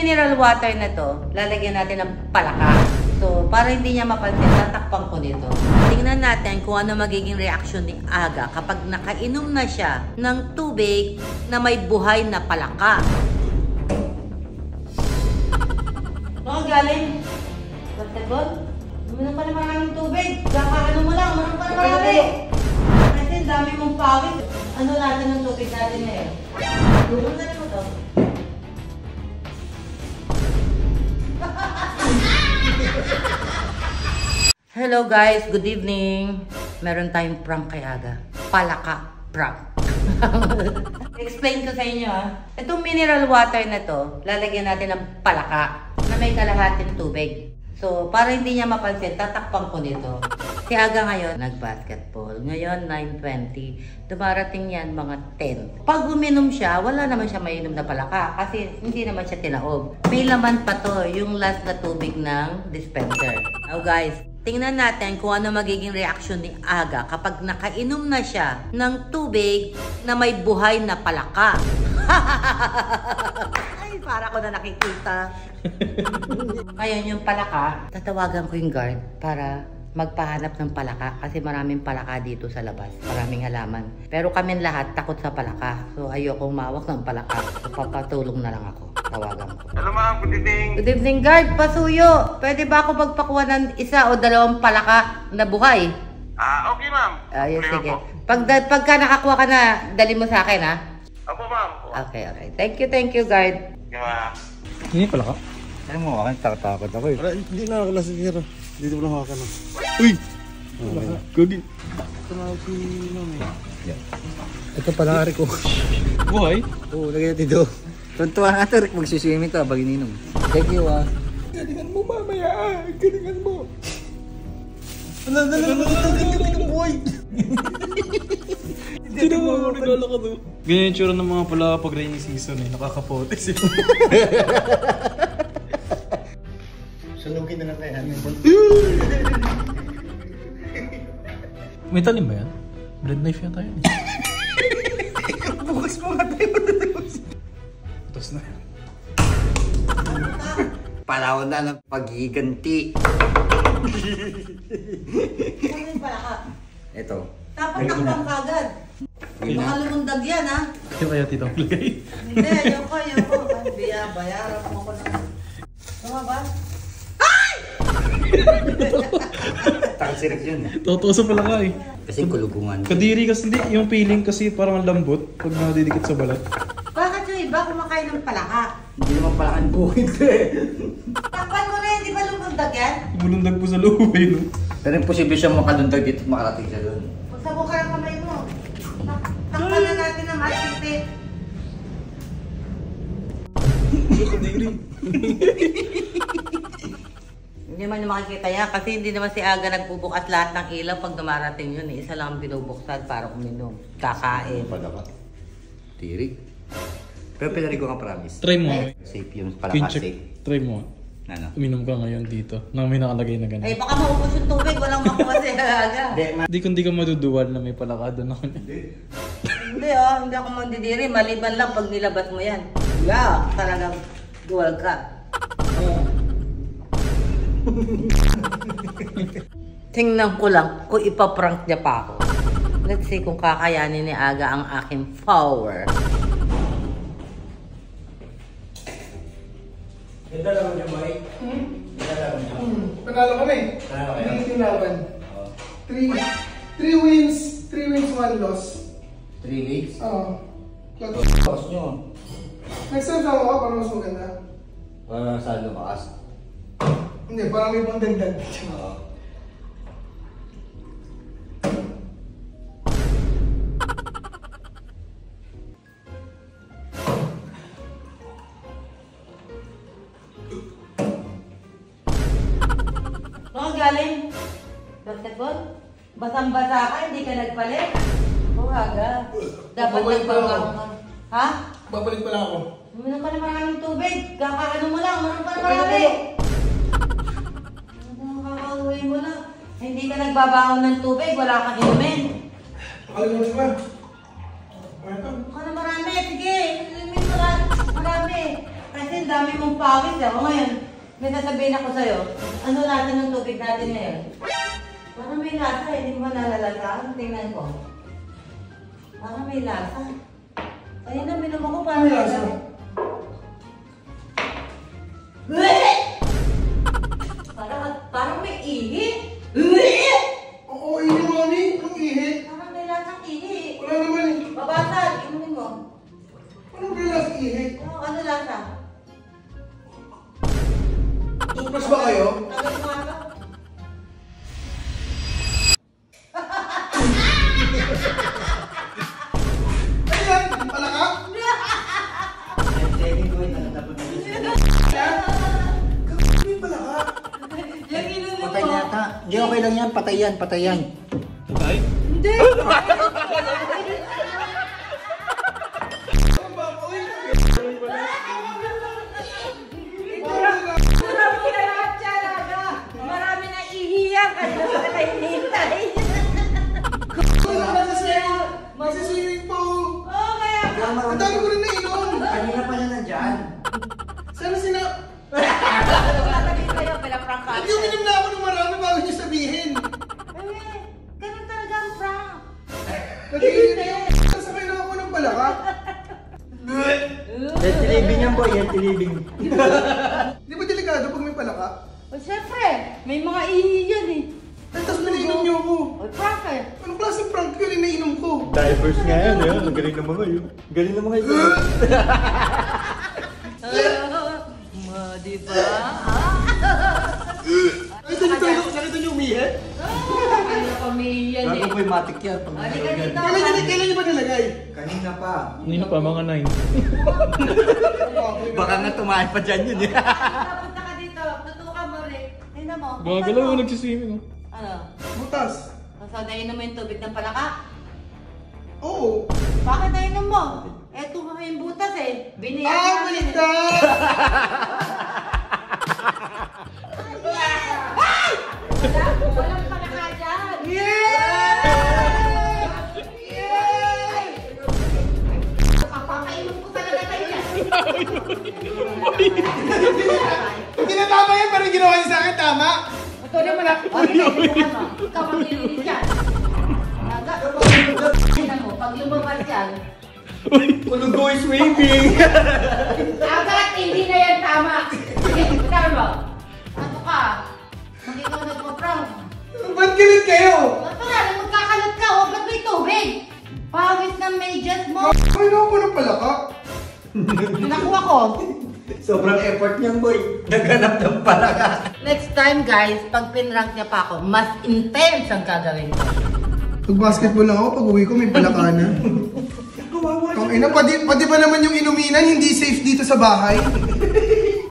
mineral water na to, lalagyan natin ng palaka. So, para hindi niya mapansin, tatakpan ko nito. Tingnan natin kung ano magiging reaksyon ni Aga kapag nakainom na siya ng tubig na may buhay na palaka. Baka galing? Basketball? Uminom pa na maraming tubig. Kakaano mo lang, uminom pa na marami. Kasi dami mong pawis. Ano natin ng tubig natin na yun? Tulong na mo to. Hello guys, good evening. Meron tayong prank kay Aga. Palaka prank. Explain ko sa inyo Itong mineral water na to, lalagyan natin ng palaka na may kalahating tubig. So, para hindi niya mapansin, tatakpan ko nito. Si Aga ngayon, nag-basketball. Ngayon, 9:20. Dumarating yan mga 10. Pag uminom siya, wala naman siya mainom na palaka kasi hindi naman siya tinaob. May laman pa to, yung last na tubig ng dispenser. Now guys, tingnan natin kung ano magiging reaksyon ni Aga kapag nakainom na siya ng tubig na may buhay na palaka. Ay, para ko na nakikita. Ngayon yung palaka, tatawagan ko yung guard para magpahanap ng palaka kasi maraming palaka dito sa labas. Maraming halaman. Pero kami lahat takot sa palaka. So ayoko umawak ng palaka. So papatulong na lang ako. Tawagan ko. Hello ma'am, good evening. Good evening guard, pasuyo. Pwede ba ako magpakuha ng isa o dalawang palaka na buhay? Okay ma'am. Ayun, sige. Pagka nakakuha ka na, dali mo sa akin Opo ma'am. Okay. Thank you guard. Okay ma'am. Hindi pala ka? Alam mo, akin takot ako eh. Hindi na ako nasisira. Dito mo na hawakan na. Uy! Gagi. Tumawag si mami. Ito pala ari ko. Buhay? Oo, lagay natin dito. Tuntuan nga ito, Rick. Magsiswimming ito habang ininom. Thank you Galingan mo mamaya. Galingan mo. Galingan mo buhay. Hindi mo ako nagala ka doon. Ganyan yung tsura ng mga pala pag rainy season nakakapote sila. Sunugin na lang kaya. May talim ba yan? Bread knife yata yun Bukas mo nga tayo. Tapos na yan. Panahon na ng paghiganti. Ano yung palaka? Ito. Dapat takpan kagad. Mga lumundag yan Kaya kaya tito ang lagay. Hindi, ayoko. Bayaran mo ko na. Tama ba? Takot si Rick yun Totoso pala ka eh. Kasi kulugungan. Kadiri kasi hindi, yung feeling kasi parang ang lambot pag nadidikit sa balat. Bakit yung iba kumakain ng palaka? Hindi naman pala ang buhit eh. Takpan mo na yun, di ba lumundag yan? Bulundag po sa loob eh no? Pero imposible siyang makadundag dito at makarating siya doon. Magsabok ka ng kamay mo. Takpan na natin ng asipit. Kadiri. Hindi man makikita yan kasi hindi naman si Aga nagbubukas lahat ng ilaw pag dumarating yun. Isa lang ang binubuksan para uminom. Kakain. Pala ka. Tirik. Pero pinari ko nga promise. Try mo. Safe yung pala Skin ka check. safe. Try mo. Ano? Uminom ka ngayon dito. Nang may nakalagay na gano'n. Ay, baka maubos yung tubig. Walang makuha si Aga. Hindi ka maduduwal na may palaka doon ako. Hindi hindi ako mandidiri. Maliban lang pag nilabas mo yan. Talagang duwal ka. Tingnan ko lang kung ipaprank niya pa ako. Let's see kung kakayanin ni Aga ang aking power. Ganda naman niya, Mike. Ganda naman niya. Panalo kami. Panalo kayo? Hindi tinawan. 3 wins, 1 loss. 3 weeks? Oo. Boss nyo. Next time sama ka para mas maganda. Para sa lumakas. Hindi, parang may pang dagdag. Oo. Baka galing? Basketball? Basang-basa ka, hindi ka nagpalit? Aga. Dapat Babalik pa nagbabaho ako. ka. Ha? Babalik pa lang ako. Uminom pa na maraming tubig. Kakaano mo lang, uminom pa na marami. Kakauwi mo lang. Hindi ka nagbabaho ng tubig, wala kang inumin. Nakalimutan ko ba? Baka na marami, sige. Inumin mo lang. Marami. Kasi ang dami mong pawis eh. O ngayon, may sasabihin ako sa'yo. Ano natin ng tubig natin ngayon? Parang may lasa eh. Hindi mo nalalasa. Tingnan ko. Parang may lasa. Ayun na, minum ako parang May lasa? Parang may ihi. Oo, ihi mami. Anong ihi? Parang may lasang ihi. Wala naman eh. Babasag, inumin mo. Anong bilas ihi? Oh, ano lasa? Toothbrush ba kayo? Tagal mo nga. Ano yan? Palaka? Checking ko yun, dapat na dito. May palaka. Yung inumin mo. Patay na yata. Hindi, okay lang yan. Patay yan, patay yan. Patay? Hindi. Ang bako eh. Marami na ihiyan kasi sa tayo hinihintay. Magsiswimming pool. Oo, kaya ka. Ang dami ko rin nainom. Kanina pa na nandyan. Sana sina... Tatabi sa'yo, pinaprank ka. Hindi uminom na ako ng marami bago niyo sabihin. Eh, ganun talaga ang prank. Nag-iinit. Nasakay na ako ng palaka. Yan tilibing yan boy, yan tilibing. Di ba delikado pag may palaka? O, syempre, may mga ihi yan eh. Ay, tapos pinainom niyo ako. O, prank eh. Anong klaseng prank yun yung nainom ko? Divers nga yan, eh. Ang galing ng mga yun. Galing ng mga yun. Diba? Nakita niyo umihi? Ano kami yan eh. Gago boy, matik yan. Pag Halika dito. Kailan niyo ba nilagay? Kanina pa. Kanina pa, mga 9. Baka nga tumahan pa dyan yun eh. Punta ka dito. Tutukan mo rin. Tingnan mo. Gagalaw mo nagsiswimming. Ano? Butas. So, nainom mo yung tubig ng palaka? Oo. Bakit nainom mo? Eto nga yung butas eh. Biniyak Ah, namin eh. baliktad! Walang palaka dyan. Papakainom ko talaga tayo yan. Hindi na tama yan, pero ginawa niyo sa akin, tama? Ito naman ako. Ikaw ang nilinis yan. Tingnan mo, pag lumabas yan, Kulog ko is swimming. agad hindi na yan tama. Sige, sabi mo. Ano ka? Mag-ikaw nagpa-prank. Ba't galit kayo? Ba't pala, magkakalat ka, o ba't may tubig? Pawis ng medyas mo. Kailangan ko ng palaka. Nakuha ko. Sobrang effort niyan boy. Naghanap ng palaka. Next time guys, pag pinrank niya pa ako, mas intense ang gagawin ko. Pag basketball lang ako, pag uwi ko may palaka na. Ang ina, pati ba naman yung inuminan, hindi safe dito sa bahay?